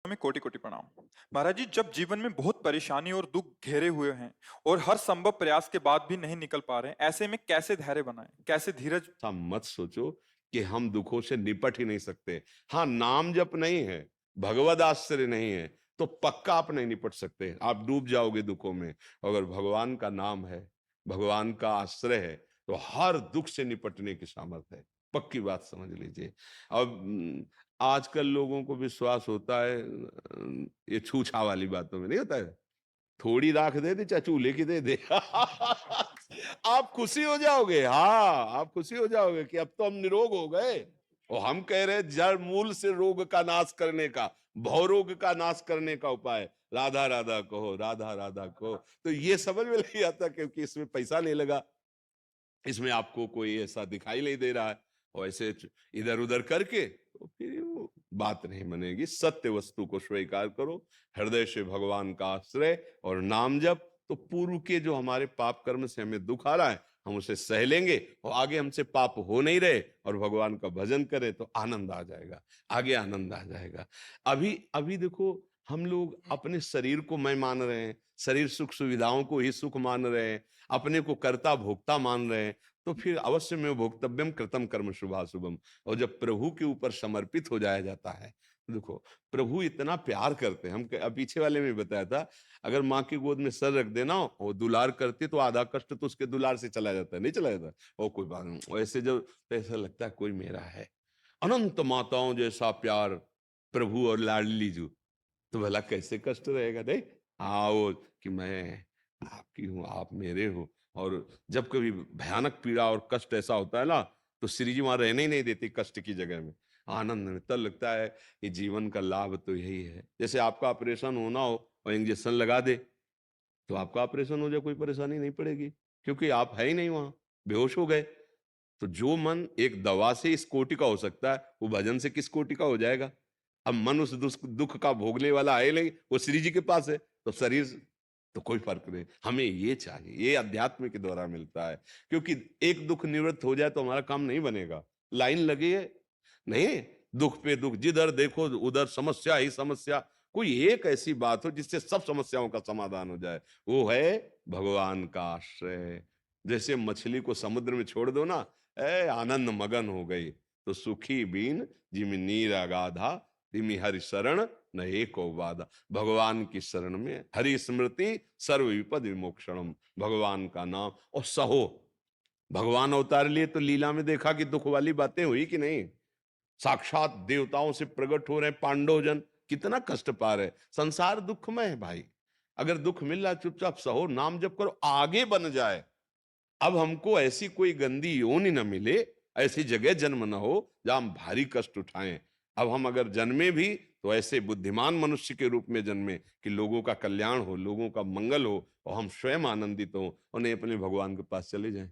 में कोटि कोटि प्रणाम। महाराज जी, जब जीवन में बहुत परेशानी और दुख घेरे हुए हैं और हर संभव प्रयास के बाद भी नहीं निकल पा रहे हैं, ऐसे में कैसे धैर्य बनाएं, कैसे धीरज? ऐसा मत सोचो कि हम दुखों से निपट ही नहीं सकते। हाँ, नाम जप नहीं है, भगवद आश्रय नहीं है, तो पक्का आप नहीं निपट सकते। आप डूब जाओगे दुखों में। अगर भगवान का नाम है, भगवान का आश्रय है, तो हर दुख से निपटने की सामर्थ्य है। पक्की बात समझ लीजिए। अब आजकल लोगों को विश्वास होता है ये छूछा वाली बातों में, नहीं होता है? थोड़ी राख दे दे चाहे चूल्हे की दे दे आप खुशी हो जाओगे। हाँ, आप खुशी हो जाओगे कि अब तो हम निरोग हो गए। और हम कह रहे हैं जड़ मूल से रोग का नाश करने का, भवरोग का नाश करने का उपाय राधा राधा कहो, राधा राधा कहो। तो ये समझ में नहीं आता क्योंकि इसमें पैसा नहीं लगा, इसमें आपको कोई ऐसा दिखाई नहीं दे रहा है। और ऐसे इधर उधर करके तो फिर वो बात नहीं बनेगी। सत्य वस्तु को स्वीकार करो, हृदय से भगवान का आश्रय और नाम जप, तो पूर्व के जो हमारे पाप कर्म से हमें दुख आ रहा है हम उसे सह लेंगे और आगे हमसे पाप हो नहीं रहे और भगवान का भजन करें तो आनंद आ जाएगा, आगे आनंद आ जाएगा। अभी अभी देखो, हम लोग अपने शरीर को मैं मान रहे हैं, शरीर सुख सुविधाओं को ही सुख मान रहे हैं, अपने को कर्ता भोक्ता मान रहे हैं, तो फिर अवश्य में भोक्तव्यम कृतम कर्म शुभाशुभम। और जब प्रभु के ऊपर समर्पित हो जाया जाता है, देखो प्रभु इतना प्यार करते हैं। हम पीछे वाले में बताया था, अगर माँ की गोद में सर रख देना और दुलार करती तो आधा कष्ट तो उसके दुलार से चला जाता है, नहीं चला जाता? और कोई बात नहीं, वैसे जब तो ऐसा लगता है कोई मेरा है। अनंत माताओं जैसा प्यार प्रभु और लाडली जू, तो भला कैसे कष्ट रहेगा? नहीं, हाँ वो कि मैं आपकी हूँ, आप मेरे हो। और जब कभी भयानक पीड़ा और कष्ट ऐसा होता है ना, तो श्री जी वहां रहने ही नहीं देती कष्ट की जगह में, आनंद में। तब लगता है कि जीवन का लाभ तो यही है। जैसे आपका ऑपरेशन होना हो और इंजेक्शन लगा दे, तो आपका ऑपरेशन हो जाए कोई परेशानी नहीं पड़ेगी, क्योंकि आप है ही नहीं वहां, बेहोश हो गए। तो जो मन एक दवा से इस कोटि का हो सकता है, वो भजन से किस कोटि का हो जाएगा? अब मन उस दुख का भोगने वाला है नहीं, वो श्री जी के पास है, तो शरीर तो कोई फर्क नहीं। हमें ये चाहिए, ये अध्यात्म के द्वारा मिलता है। क्योंकि एक दुख निवृत्त हो जाए तो हमारा काम नहीं बनेगा। लाइन लगी है नहीं, दुख पे दुख, जिधर देखो उधर समस्या ही समस्या। कोई एक ऐसी बात हो जिससे सब समस्याओं का समाधान हो जाए, वो है भगवान का आश्रय। जैसे मछली को समुद्र में छोड़ दो ना, आनंद मगन हो गई। तो सुखी बीन जिमि नीर अगाधा, तिमि हरि शरण न एको बाधा। भगवान की शरण में हरि स्मृति सर्व विपद विमोक्षणम, भगवान का नाम और सहो। भगवान अवतार लिए तो लीला में देखा कि दुख वाली बातें हुई कि नहीं? साक्षात देवताओं से प्रकट हो रहे पांडव जन, कितना कष्ट पा रहे। संसार दुखमय है भाई। अगर दुख मिल रहा चुपचाप सहो, नाम जप करो, आगे बन जाए। अब हमको ऐसी कोई गंदी योनि न मिले, ऐसी जगह जन्म न हो जहां हम भारी कष्ट उठाएं। अब हम अगर जन्मे भी तो ऐसे बुद्धिमान मनुष्य के रूप में जन्मे कि लोगों का कल्याण हो, लोगों का मंगल हो और हम स्वयं आनंदित हो और नहीं अपने भगवान के पास चले जाएं।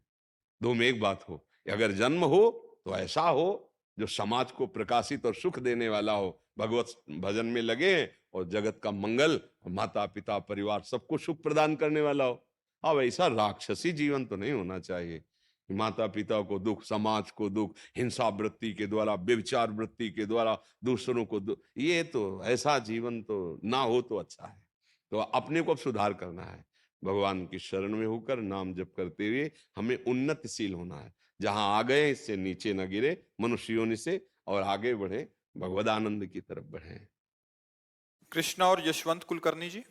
दो में एक बात हो, अगर जन्म हो तो ऐसा हो जो समाज को प्रकाशित और सुख देने वाला हो, भगवत भजन में लगे और जगत का मंगल, माता पिता परिवार सबको सुख प्रदान करने वाला हो। अब ऐसा राक्षसी जीवन तो नहीं होना चाहिए। माता पिता को दुख, समाज को दुख, हिंसा वृत्ति के द्वारा, व्यभिचार वृत्ति के द्वारा दूसरों को दुख, ये तो ऐसा जीवन तो ना हो तो अच्छा है। तो अपने को अब सुधार करना है, भगवान की शरण में होकर नाम जप करते हुए हमें उन्नतिशील होना है। जहां आ गए इससे नीचे न गिरे मनुष्य योनि से, और आगे बढ़े, भगवदानंद की तरफ बढ़े। कृष्णा और यशवंत कुलकर्णी जी।